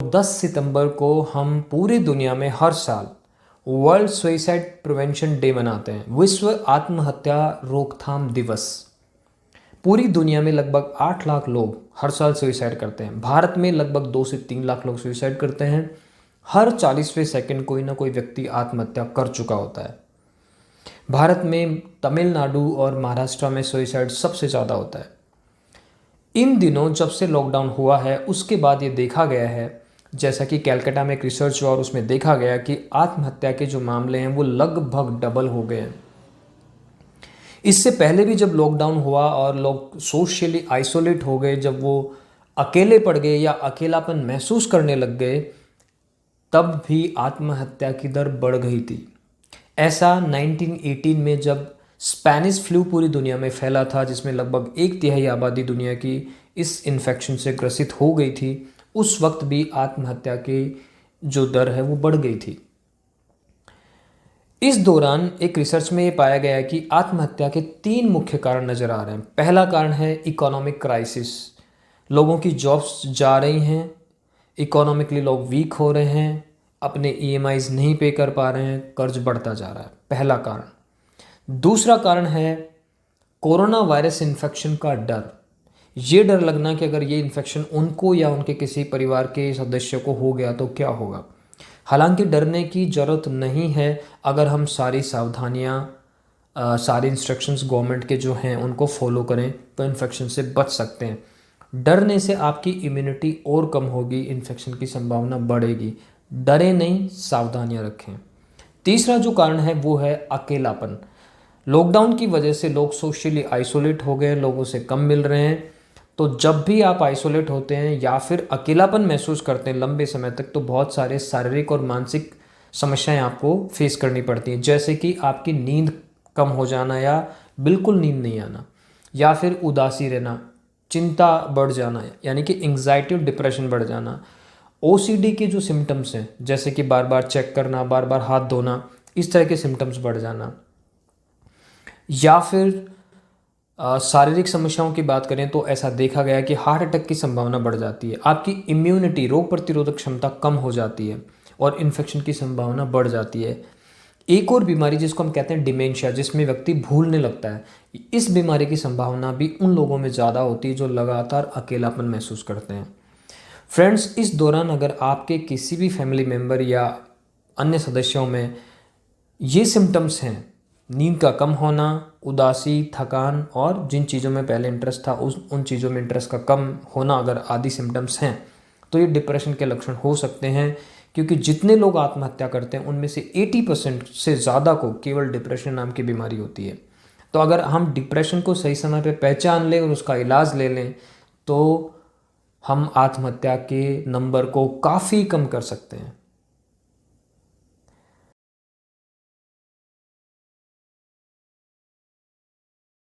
10 सितंबर को हम पूरी दुनिया में हर साल वर्ल्ड सुसाइड प्रिवेंशन डे मनाते हैं, विश्व आत्महत्या रोकथाम दिवस। पूरी दुनिया में लगभग 8 लाख लोग हर साल सुसाइड करते हैं। भारत में लगभग 2 से 3 लाख लोग सुसाइड करते हैं। हर 40वें सेकंड कोई ना कोई व्यक्ति आत्महत्या कर चुका होता है। भारत में तमिलनाडु और महाराष्ट्र में सुसाइड सबसे ज़्यादा होता है। इन दिनों जब से लॉकडाउन हुआ है उसके बाद ये देखा गया है, जैसा कि कैलकाटा में एक रिसर्च हुआ और उसमें देखा गया कि आत्महत्या के जो मामले हैं वो लगभग डबल हो गए हैं। इससे पहले भी जब लॉकडाउन हुआ और लोग सोशली आइसोलेट हो गए, जब वो अकेले पड़ गए या अकेलापन महसूस करने लग गए, तब भी आत्महत्या की दर बढ़ गई थी। ऐसा 1918 में जब स्पेनिश फ्लू पूरी दुनिया में फैला था, जिसमें लगभग 1/3 आबादी दुनिया की इस इन्फेक्शन से ग्रसित हो गई थी, उस वक्त भी आत्महत्या की जो दर है वो बढ़ गई थी। इस दौरान एक रिसर्च में ये पाया गया है कि आत्महत्या के 3 मुख्य कारण नज़र आ रहे हैं। पहला कारण है इकोनॉमिक क्राइसिस। लोगों की जॉब्स जा रही हैं, इकोनॉमिकली लोग वीक हो रहे हैं, अपने EMIs नहीं पे कर पा रहे हैं, कर्ज बढ़ता जा रहा है। पहला कारण। दूसरा कारण है कोरोना वायरस इन्फेक्शन का डर। ये डर लगना कि अगर ये इन्फेक्शन उनको या उनके किसी परिवार के सदस्य को हो गया तो क्या होगा। हालांकि डरने की ज़रूरत नहीं है अगर हम सारी सावधानियाँ, सारी इंस्ट्रक्शंस गवर्नमेंट के जो हैं उनको फॉलो करें तो इन्फेक्शन से बच सकते हैं। डरने से आपकी इम्यूनिटी और कम होगी, इन्फेक्शन की संभावना बढ़ेगी। डरे नहीं, सावधानियाँ रखें। तीसरा जो कारण है वो है अकेलापन। लॉकडाउन की वजह से लोग सोशली आइसोलेट हो गए, लोगों से कम मिल रहे हैं। तो जब भी आप आइसोलेट होते हैं या फिर अकेलापन महसूस करते हैं लंबे समय तक, तो बहुत सारे शारीरिक और मानसिक समस्याएं आपको फेस करनी पड़ती हैं, जैसे कि आपकी नींद कम हो जाना या बिल्कुल नींद नहीं आना, या फिर उदासी रहना, चिंता बढ़ जाना यानी कि एंग्जाइटी और डिप्रेशन बढ़ जाना। OCD के जो सिम्टम्स हैं, जैसे कि बार बार चेक करना, बार बार हाथ धोना, इस तरह के सिम्टम्स बढ़ जाना। या फिर शारीरिक समस्याओं की बात करें तो ऐसा देखा गया कि हार्ट अटैक की संभावना बढ़ जाती है, आपकी इम्यूनिटी, रोग प्रतिरोधक क्षमता कम हो जाती है और इन्फेक्शन की संभावना बढ़ जाती है। एक और बीमारी जिसको हम कहते हैं डिमेंशिया, जिसमें व्यक्ति भूलने लगता है, इस बीमारी की संभावना भी उन लोगों में ज़्यादा होती है जो लगातार अकेलापन महसूस करते हैं। फ्रेंड्स, इस दौरान अगर आपके किसी भी फैमिली मेम्बर या अन्य सदस्यों में ये सिम्टम्स हैं, नींद का कम होना, उदासी, थकान और जिन चीज़ों में पहले इंटरेस्ट था उन चीज़ों में इंटरेस्ट का कम होना, अगर आदि सिम्टम्स हैं तो ये डिप्रेशन के लक्षण हो सकते हैं। क्योंकि जितने लोग आत्महत्या करते हैं उनमें से 80% से ज़्यादा को केवल डिप्रेशन नाम की बीमारी होती है। तो अगर हम डिप्रेशन को सही समय पर पहचान लें और उसका इलाज ले लें तो हम आत्महत्या के नंबर को काफ़ी कम कर सकते हैं।